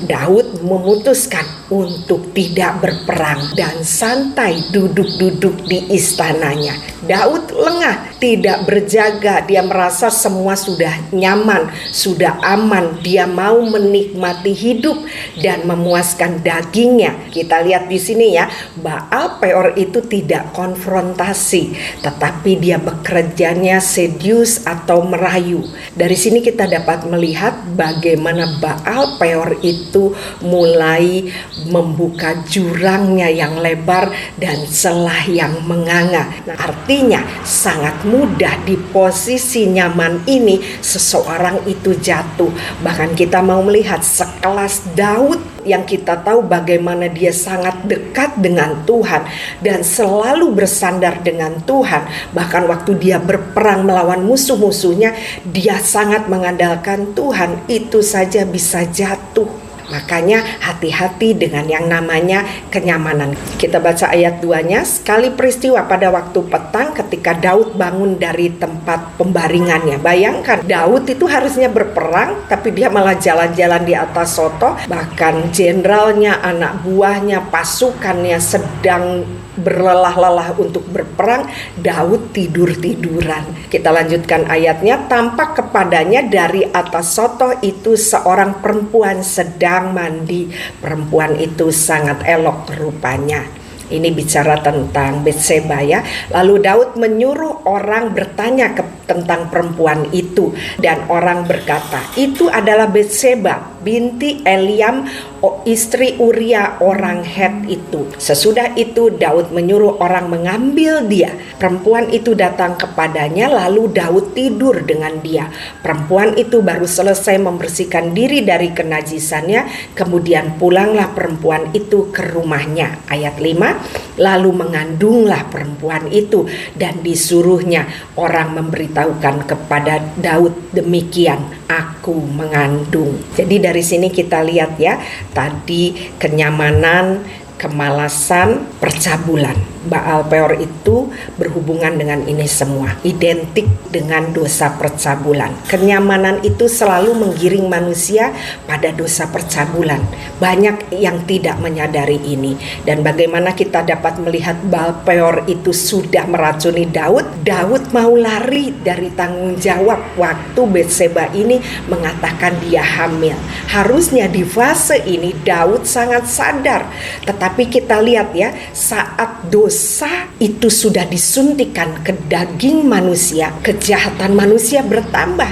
Daud memutuskan untuk tidak berperang dan santai duduk-duduk di istananya. Daud lengah, tidak berjaga, dia merasa semua sudah nyaman, sudah aman, dia mau menikmati hidup dan memuaskan dagingnya. Kita lihat di sini ya, Baal Peor itu tidak konfrontasi, tetapi dia bekerjanya seduce atau merayu. Dari sini kita dapat melihat bagaimana Baal Peor itu mulai membuka jurangnya yang lebar dan celah yang menganga. Nah, artinya sangat mudah di posisi nyaman ini seseorang itu jatuh. Bahkan kita mau melihat sekelas Daud yang kita tahu bagaimana dia sangat dekat dengan Tuhan dan selalu bersandar dengan Tuhan. Bahkan waktu dia berperang melawan musuh-musuhnya, dia sangat mengandalkan Tuhan. Itu saja bisa jatuh. Makanya hati-hati dengan yang namanya kenyamanan. Kita baca ayat 2-nya. Sekali peristiwa pada waktu petang ketika Daud bangun dari tempat pembaringannya. Bayangkan, Daud itu harusnya berperang, tapi dia malah jalan-jalan di atas soto. Bahkan jenderalnya, anak buahnya, pasukannya sedang berlelah-lelah untuk berperang, Daud tidur-tiduran. Kita lanjutkan ayatnya. Tampak kepadanya dari atas soto itu seorang perempuan sedang mandi. Perempuan itu sangat elok rupanya. Ini bicara tentang Betseba ya. Lalu Daud menyuruh orang bertanya tentang perempuan itu, dan orang berkata, itu adalah Betseba binti Eliam, istri Uria orang Het itu. Sesudah itu Daud menyuruh orang mengambil dia. Perempuan itu datang kepadanya, lalu Daud tidur dengan dia. Perempuan itu baru selesai membersihkan diri dari kenajisannya, kemudian pulanglah perempuan itu ke rumahnya. Ayat 5, lalu mengandunglah perempuan itu dan disuruhnya orang memberitahukan kepada Daud demikian, aku mengandung. Jadi dari sini kita lihat ya, tadi kenyamanan, kemalasan, percabulan. Baal Peor itu berhubungan dengan ini semua, identik dengan dosa percabulan. Kenyamanan itu selalu menggiring manusia pada dosa percabulan. Banyak yang tidak menyadari ini. Dan bagaimana kita dapat melihat Baal Peor itu sudah meracuni Daud. Daud mau lari dari tanggung jawab waktu Betseba ini mengatakan dia hamil. Harusnya di fase ini Daud sangat sadar. Tetapi kita lihat ya, saat dosa itu sudah disuntikan ke daging manusia, kejahatan manusia bertambah.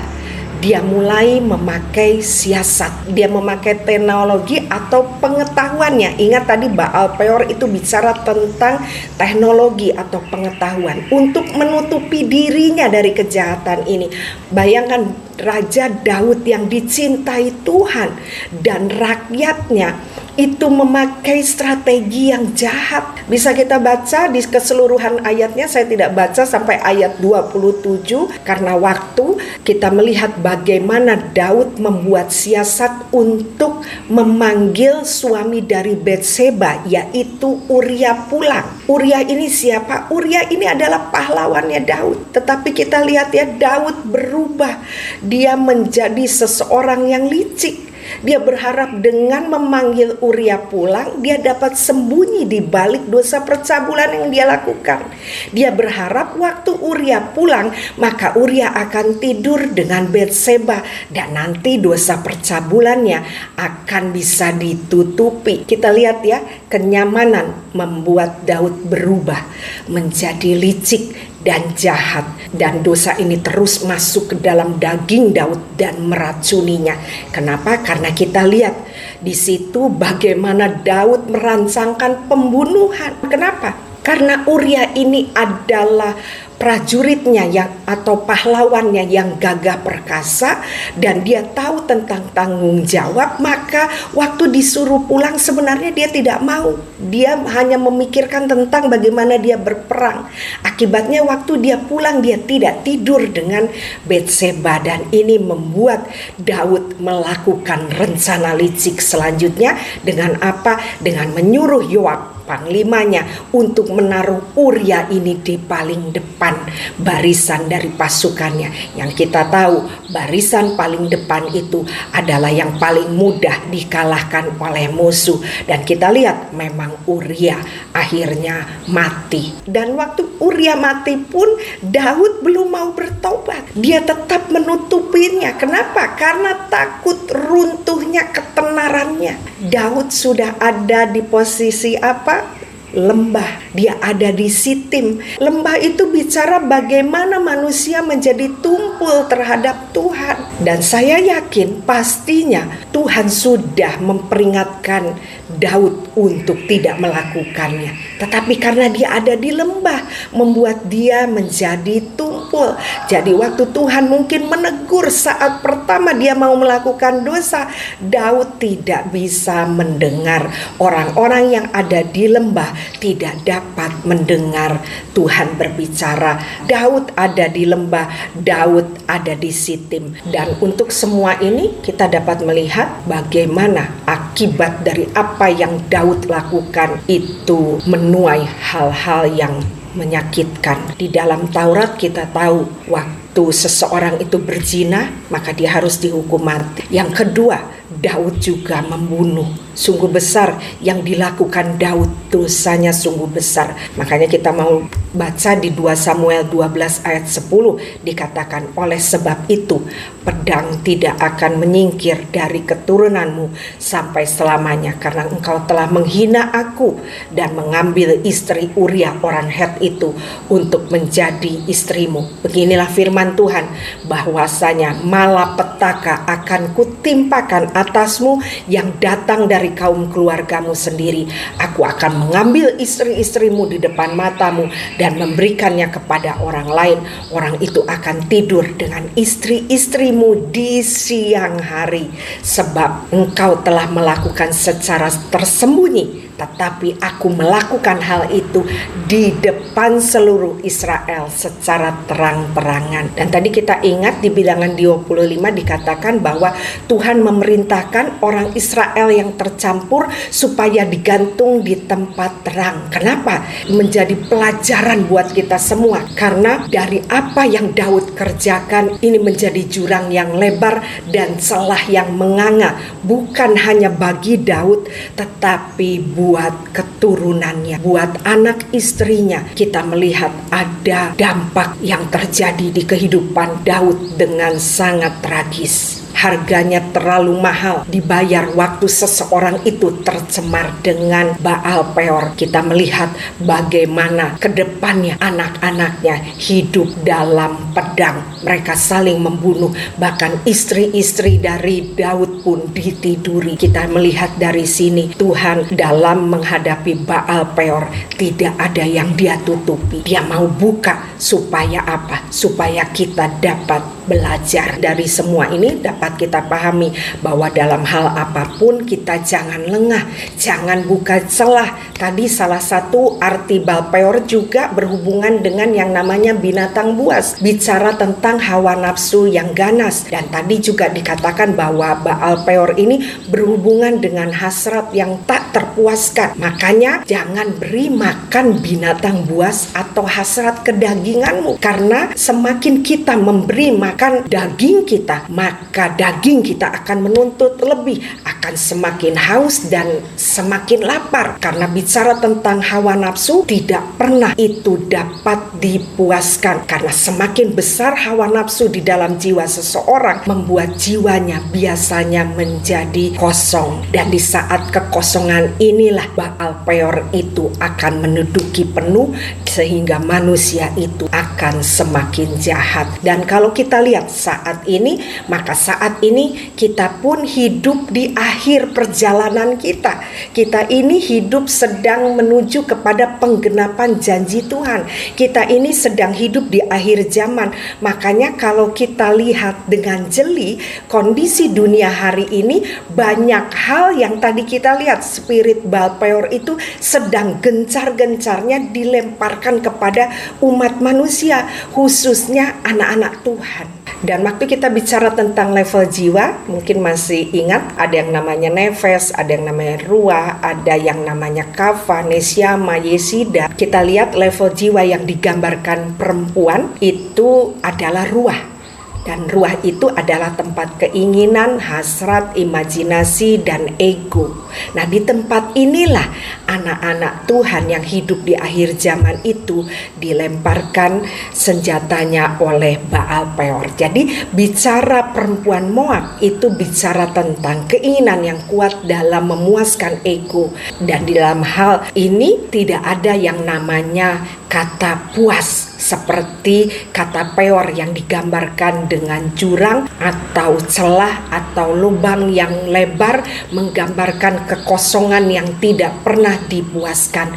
Dia mulai memakai siasat, dia memakai teknologi atau pengetahuannya. Ingat tadi Baal Peor itu bicara tentang teknologi atau pengetahuan untuk menutupi dirinya dari kejahatan ini. Bayangkan Raja Daud yang dicintai Tuhan dan rakyatnya itu memakai strategi yang jahat. Bisa kita baca di keseluruhan ayatnya, saya tidak baca sampai ayat 27 karena waktu. Kita melihat bagaimana Daud membuat siasat untuk memanggil suami dari Betseba, yaitu Uria pulang. Uria ini siapa? Uria ini adalah pahlawannya Daud. Tetapi kita lihat ya, Daud berubah. Dia menjadi seseorang yang licik. Dia berharap dengan memanggil Uria pulang, dia dapat sembunyi di balik dosa percabulan yang dia lakukan. Dia berharap waktu Uria pulang, maka Uria akan tidur dengan Betseba dan nanti dosa percabulannya akan bisa ditutupi. Kita lihat ya, kenyamanan membuat Daud berubah menjadi licik dan jahat, dan dosa ini terus masuk ke dalam daging Daud dan meracuninya. Kenapa? Karena kita lihat di situ bagaimana Daud merancangkan pembunuhan. Kenapa? Karena Uria ini adalah prajuritnya atau pahlawannya yang gagah perkasa, dan dia tahu tentang tanggung jawab. Maka waktu disuruh pulang sebenarnya dia tidak mau. Dia hanya memikirkan tentang bagaimana dia berperang. Akibatnya waktu dia pulang, dia tidak tidur dengan Betseba, dan ini membuat Daud melakukan rencana licik selanjutnya. Dengan apa? Dengan menyuruh Yoab, panglimanya, untuk menaruh Uria ini di paling depan barisan dari pasukannya. Yang kita tahu, barisan paling depan itu adalah yang paling mudah dikalahkan oleh musuh. Dan kita lihat memang Uria akhirnya mati. Dan waktu Uria mati pun Daud belum mau bertobat. Dia tetap menutupinya. Kenapa? Karena takut runtuhnya ketenarannya. Daud sudah ada di posisi apa? Lembah. Dia ada di Sitim. Lembah itu bicara bagaimana manusia menjadi tumpul terhadap Tuhan. Dan saya yakin pastinya Tuhan sudah memperingatkan Daud untuk tidak melakukannya. Tetapi karena dia ada di lembah, membuat dia menjadi tumpul. Jadi waktu Tuhan mungkin menegur saat pertama dia mau melakukan dosa, Daud tidak bisa mendengar. Orang-orang yang ada di lembah tidak dapat mendengar Tuhan berbicara. Daud ada di lembah, Daud ada di Sitim. Dan untuk semua ini kita dapat melihat bagaimana akibat dari apa yang Daud lakukan itu menuai hal-hal yang menyakitkan. Di dalam Taurat kita tahu waktu seseorang itu berzina, maka dia harus dihukum mati. Yang kedua, Daud juga membunuh. Sungguh besar yang dilakukan Daud, dosanya sungguh besar. Makanya kita mau baca di 2 Samuel 12 ayat 10, dikatakan, oleh sebab itu pedang tidak akan menyingkir dari keturunanmu sampai selamanya, karena engkau telah menghina aku dan mengambil istri Uria orang Het itu untuk menjadi istrimu. Beginilah firman Tuhan, bahwasanya malapetaka akan kutimpakan atasmu yang datang dari kaum keluargamu sendiri. Aku akan mengambil istri-istrimu di depan matamu dan memberikannya kepada orang lain. Orang itu akan tidur dengan istri-istrimu di siang hari, sebab engkau telah melakukan secara tersembunyi, tetapi aku melakukan hal itu di depan seluruh Israel secara terang-terangan. Dan tadi kita ingat di Bilangan 25 dikatakan bahwa Tuhan memerintahkan orang Israel yang tercampur supaya digantung di tempat terang. Kenapa? Menjadi pelajaran buat kita semua. Karena dari apa yang Daud kerjakan, ini menjadi jurang yang lebar dan celah yang menganga. Bukan hanya bagi Daud, tetapi buat keturunannya, buat anak istrinya. Kita melihat ada dampak yang terjadi di kehidupan Daud dengan sangat tragis. Harganya terlalu mahal dibayar waktu seseorang itu tercemar dengan Baal Peor. Kita melihat bagaimana kedepannya anak-anaknya hidup dalam pedang. Mereka saling membunuh, bahkan istri-istri dari Daud pun ditiduri. Kita melihat dari sini Tuhan dalam menghadapi Baal Peor tidak ada yang dia tutupi. Dia mau buka supaya apa? Supaya kita dapat belajar. Dari semua ini dapat kita pahami bahwa dalam hal apapun kita jangan lengah, jangan buka celah. Tadi salah satu arti Baal Peor juga berhubungan dengan yang namanya binatang buas, bicara tentang hawa nafsu yang ganas. Dan tadi juga dikatakan bahwa Baal Peor ini berhubungan dengan hasrat yang tak terpuaskan. Makanya jangan beri makan binatang buas atau hasrat kedaginganmu, karena semakin kita memberi makan daging kita, maka daging kita akan menuntut lebih, akan semakin haus dan semakin lapar. Karena bicara tentang hawa nafsu, tidak pernah itu dapat dipuaskan, karena semakin besar hawa nafsu di dalam jiwa seseorang, membuat jiwanya biasanya menjadi kosong. Dan di saat kekosongan inilah Baal Peor itu akan menduduki penuh, sehingga manusia itu akan semakin jahat. Dan kalau kita lihat saat ini, maka saat ini kita pun hidup di akhir perjalanan kita. Kita ini hidup sedang menuju kepada penggenapan janji Tuhan. Kita ini sedang hidup di akhir zaman. Makanya kalau kita lihat dengan jeli kondisi dunia hari ini, banyak hal yang tadi kita lihat spirit Baal Peor itu sedang gencar-gencarnya dilemparkan kepada umat manusia, khususnya anak-anak Tuhan. Dan waktu kita bicara tentang level jiwa, mungkin masih ingat ada yang namanya Nefes, ada yang namanya Ruah, ada yang namanya Kava, Nesyama, Yesida. Kita lihat level jiwa yang digambarkan perempuan itu adalah Ruah. Dan ruah itu adalah tempat keinginan, hasrat, imajinasi, dan ego. Nah, di tempat inilah anak-anak Tuhan yang hidup di akhir zaman itu dilemparkan senjatanya oleh Baal Peor. Jadi bicara perempuan Moab itu bicara tentang keinginan yang kuat dalam memuaskan ego. Dan di dalam hal ini tidak ada yang namanya kata puas, seperti kata peor yang digambarkan dengan jurang atau celah atau lubang yang lebar, menggambarkan kekosongan yang tidak pernah dipuaskan.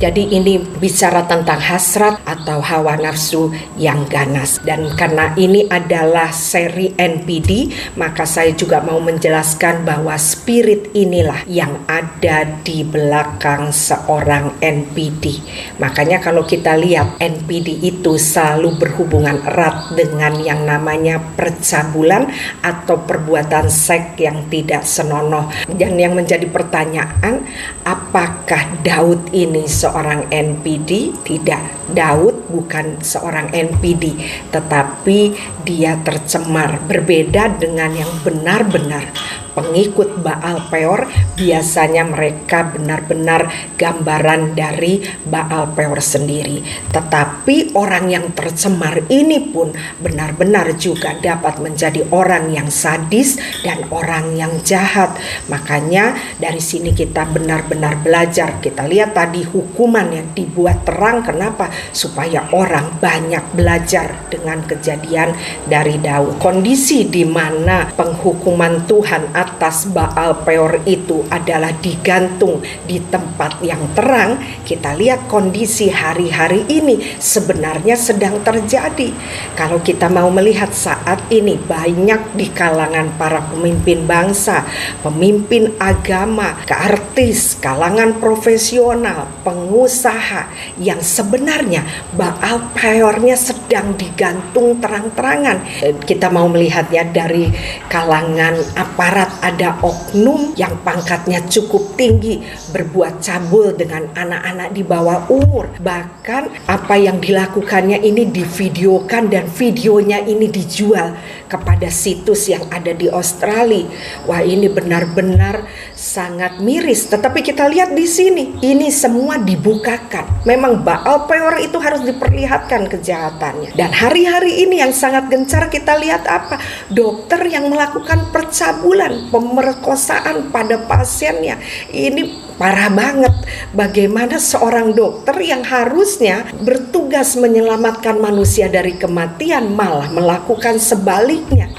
Jadi ini bicara tentang hasrat atau hawa nafsu yang ganas. Dan karena ini adalah seri NPD, maka saya juga mau menjelaskan bahwa spirit inilah yang ada di belakang seorang NPD. Makanya kalau kita lihat NPD itu selalu berhubungan erat dengan yang namanya percabulan atau perbuatan seks yang tidak senonoh. Dan yang menjadi pertanyaan, apakah Daud ini seorang NPD? Tidak, Daud bukan seorang NPD, tetapi dia tercemar. Berbeda dengan yang benar-benar pengikut Baal Peor, biasanya mereka benar-benar gambaran dari Baal Peor sendiri. Tetapi orang yang tercemar ini pun benar-benar juga dapat menjadi orang yang sadis dan orang yang jahat. Makanya dari sini kita benar-benar belajar. Kita lihat tadi hukuman yang dibuat terang. Kenapa? Supaya orang banyak belajar dengan kejadian dari Daud. Kondisi di mana penghukuman Tuhan atas Baal Peor itu adalah digantung di tempat yang terang. Kita lihat kondisi hari-hari ini sebenarnya sedang terjadi. Kalau kita mau melihat saat ini, banyak di kalangan para pemimpin bangsa, pemimpin agama, artis, kalangan profesional, pengusaha yang sebenarnya Baal Peornya sedang digantung terang-terangan. Kita mau melihatnya dari kalangan aparat, ada oknum yang pangkatnya cukup tinggi berbuat cabul dengan anak-anak di bawah umur. Bahkan apa yang dilakukannya ini divideokan dan videonya ini dijual kepada situs yang ada di Australia. Wah, ini benar-benar sangat miris. Tetapi kita lihat di sini, ini semua dibukakan. Memang Baal Peor itu harus diperlihatkan kejahatannya. Dan hari-hari ini yang sangat gencar kita lihat apa? Dokter yang melakukan percabulan, pemerkosaan pada pasiennya. Ini parah banget. Bagaimana seorang dokter yang harusnya bertugas menyelamatkan manusia dari kematian malah melakukan sebaliknya.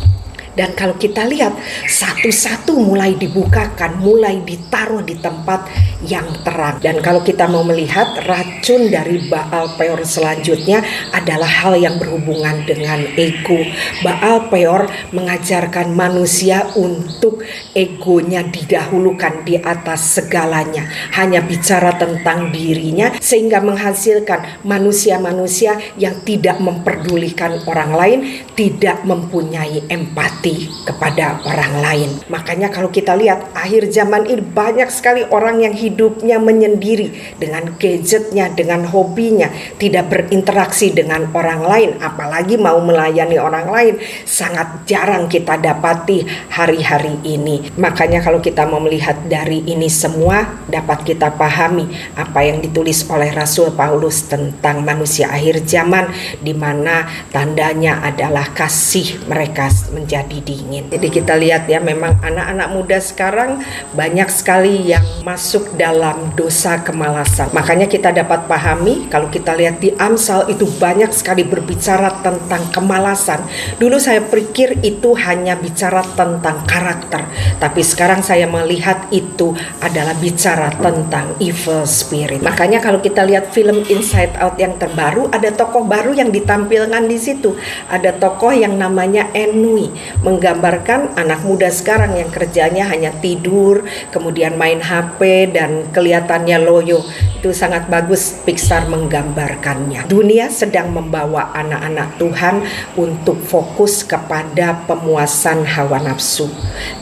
Dan kalau kita lihat satu-satu mulai dibukakan, mulai ditaruh di tempat yang terang. Dan kalau kita mau melihat, racun dari Baal Peor selanjutnya adalah hal yang berhubungan dengan ego. Baal Peor mengajarkan manusia untuk egonya didahulukan di atas segalanya, hanya bicara tentang dirinya, sehingga menghasilkan manusia-manusia yang tidak memperdulikan orang lain, tidak mempunyai empati kepada orang lain. Makanya kalau kita lihat akhir zaman ini banyak sekali orang yang hidupnya menyendiri dengan gadgetnya, dengan hobinya, tidak berinteraksi dengan orang lain, apalagi mau melayani orang lain. Sangat jarang kita dapati hari-hari ini. Makanya kalau kita mau melihat dari ini semua, dapat kita pahami apa yang ditulis oleh Rasul Paulus tentang manusia akhir zaman, di mana tandanya adalah kasih mereka menjadi dingin. Jadi kita lihat ya, memang anak-anak muda sekarang banyak sekali yang masuk dalam dosa kemalasan. Makanya kita dapat pahami kalau kita lihat di Amsal itu banyak sekali berbicara tentang kemalasan. Dulu saya pikir itu hanya bicara tentang karakter, tapi sekarang saya melihat itu adalah bicara tentang evil spirit. Makanya kalau kita lihat film Inside Out yang terbaru, ada tokoh baru yang ditampilkan di situ. Ada tokoh yang namanya Enui, menggambarkan anak muda sekarang yang kerjanya hanya tidur, kemudian main HP dan kelihatannya loyo. Itu sangat bagus Pixar menggambarkannya. Dunia sedang membawa anak-anak Tuhan untuk fokus kepada pemuasan hawa nafsu.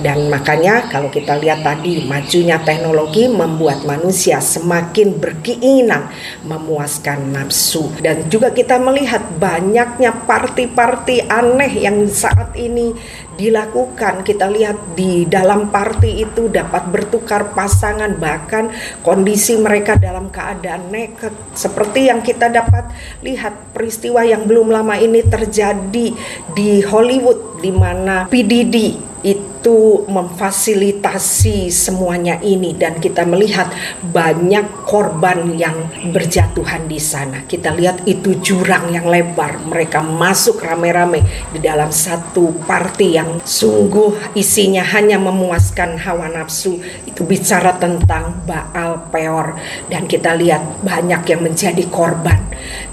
Dan makanya kalau kita lihat tadi, majunya teknologi membuat manusia semakin berkeinginan memuaskan nafsu. Dan juga kita melihat banyaknya party-party aneh yang saat ini dilakukan. Kita lihat di dalam party itu dapat bertukar pasangan, bahkan kondisi mereka dalam keadaan naked, seperti yang kita dapat lihat peristiwa yang belum lama ini terjadi di Hollywood, di mana P. Diddy itu memfasilitasi semuanya ini, dan kita melihat banyak korban yang berjatuhan di sana. Kita lihat itu jurang yang lebar, mereka masuk rame-rame di dalam satu party yang sungguh isinya hanya memuaskan hawa nafsu. Itu bicara tentang Baal Peor, dan kita lihat banyak yang menjadi korban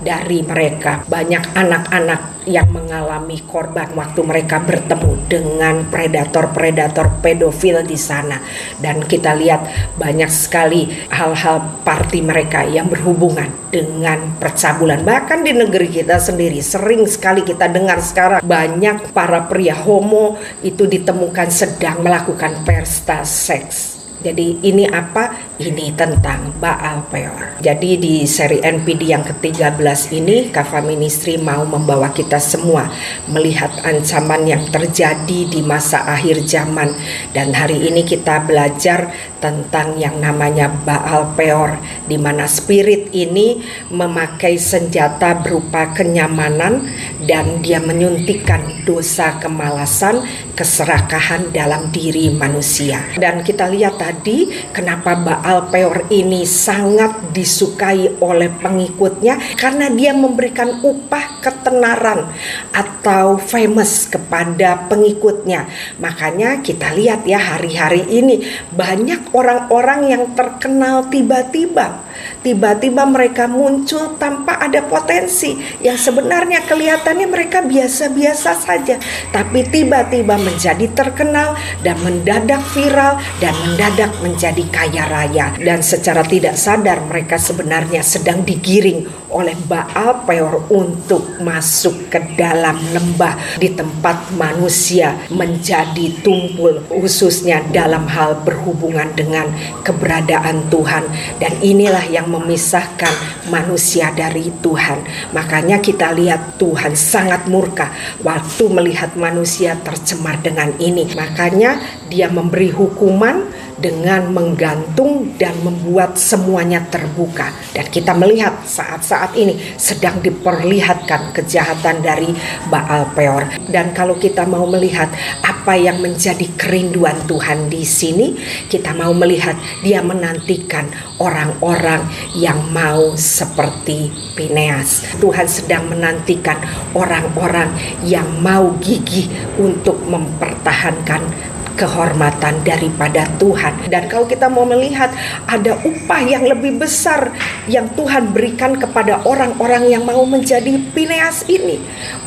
dari mereka. Banyak anak-anak yang mengalami korban waktu mereka bertemu dengan predator-predator pedofil di sana. Dan kita lihat banyak sekali hal-hal party mereka yang berhubungan dengan percabulan. Bahkan di negeri kita sendiri sering sekali kita dengar sekarang banyak para pria homo itu ditemukan sedang melakukan pesta seks. Jadi ini apa? Ini tentang Baal Peor. Jadi di seri NPD yang ke-13 ini, Kava Ministry mau membawa kita semua melihat ancaman yang terjadi di masa akhir zaman. Dan hari ini kita belajar tentang yang namanya Baal Peor, di mana spirit ini memakai senjata berupa kenyamanan, dan dia menyuntikkan dosa kemalasan, keserakahan dalam diri manusia. Dan kita lihat tadi kenapa Baal Peor ini sangat disukai oleh pengikutnya, karena dia memberikan upah ketenaran atau famous kepada pengikutnya. Makanya kita lihat ya, hari-hari ini banyak orang-orang yang terkenal tiba-tiba mereka muncul tanpa ada potensi, yang sebenarnya kelihatannya mereka biasa-biasa saja, tapi tiba-tiba menjadi terkenal dan mendadak viral dan mendadak menjadi kaya raya. Dan secara tidak sadar mereka sebenarnya sedang digiring oleh Baal Peor untuk masuk ke dalam lembah di tempat manusia menjadi tumpul, khususnya dalam hal berhubungan dengan keberadaan Tuhan. Dan inilah yang memisahkan manusia dari Tuhan. Makanya kita lihat Tuhan sangat murka waktu melihat manusia tercemar dengan ini. Makanya dia memberi hukuman dengan menggantung dan membuat semuanya terbuka. Dan kita melihat saat-saat ini sedang diperlihatkan kejahatan dari Baal Peor. Dan kalau kita mau melihat apa yang menjadi kerinduan Tuhan di sini, kita mau melihat dia menantikan orang-orang yang mau seperti Phineas. Tuhan sedang menantikan orang-orang yang mau gigih untuk mempertahankan kehormatan daripada Tuhan. Dan kalau kita mau melihat, ada upah yang lebih besar yang Tuhan berikan kepada orang-orang yang mau menjadi Fineas ini.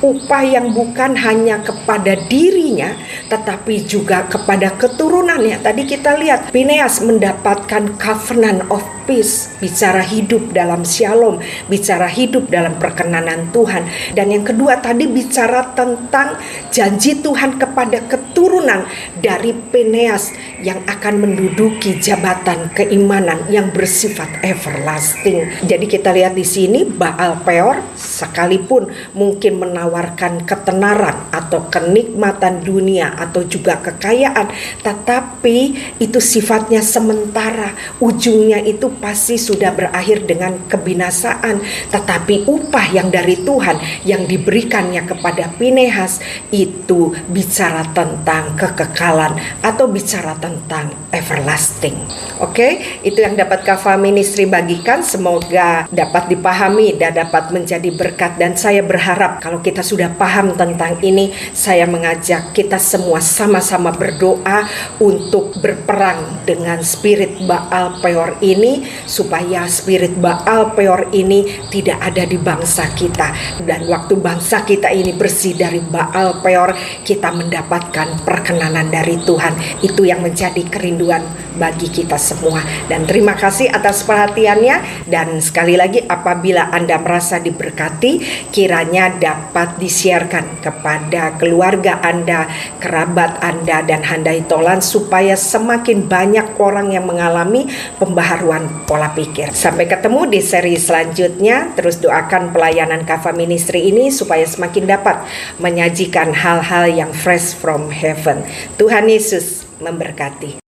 Upah yang bukan hanya kepada dirinya, tetapi juga kepada keturunannya. Tadi kita lihat Fineas mendapatkan covenant of peace, bicara hidup dalam shalom, bicara hidup dalam perkenanan Tuhan. Dan yang kedua tadi bicara tentang janji Tuhan kepada keturunan dari Fineas yang akan menduduki jabatan keimanan yang bersifat everlasting. Jadi kita lihat di sini Baal Peor sekalipun mungkin menawarkan ketenaran atau kenikmatan dunia atau juga kekayaan, tetapi itu sifatnya sementara. Ujungnya itu pasti sudah berakhir dengan kebinasaan. Tetapi upah yang dari Tuhan yang diberikannya kepada Fineas itu bicara tentang kekekalan atau bicara tentang everlasting. Oke, itu yang dapat Kava Ministry bagikan. Semoga dapat dipahami dan dapat menjadi berkat. Dan saya berharap kalau kita sudah paham tentang ini, saya mengajak kita semua sama-sama berdoa untuk berperang dengan spirit Baal Peor ini, supaya spirit Baal Peor ini tidak ada di bangsa kita. Dan waktu bangsa kita ini bersih dari Baal Peor, kita mendapatkan perkenanan dari Tuhan. Itu yang menjadi kerinduan bagi kita semua. Dan terima kasih atas perhatiannya. Dan sekali lagi, apabila Anda merasa diberkati, kiranya dapat disiarkan kepada keluarga Anda, kerabat Anda, dan handai tolan, supaya semakin banyak orang yang mengalami pembaharuan pola pikir. Sampai ketemu di seri selanjutnya. Terus doakan pelayanan Kava Ministry ini supaya semakin dapat menyajikan hal-hal yang fresh from heaven. Tuhan Yesus memberkati.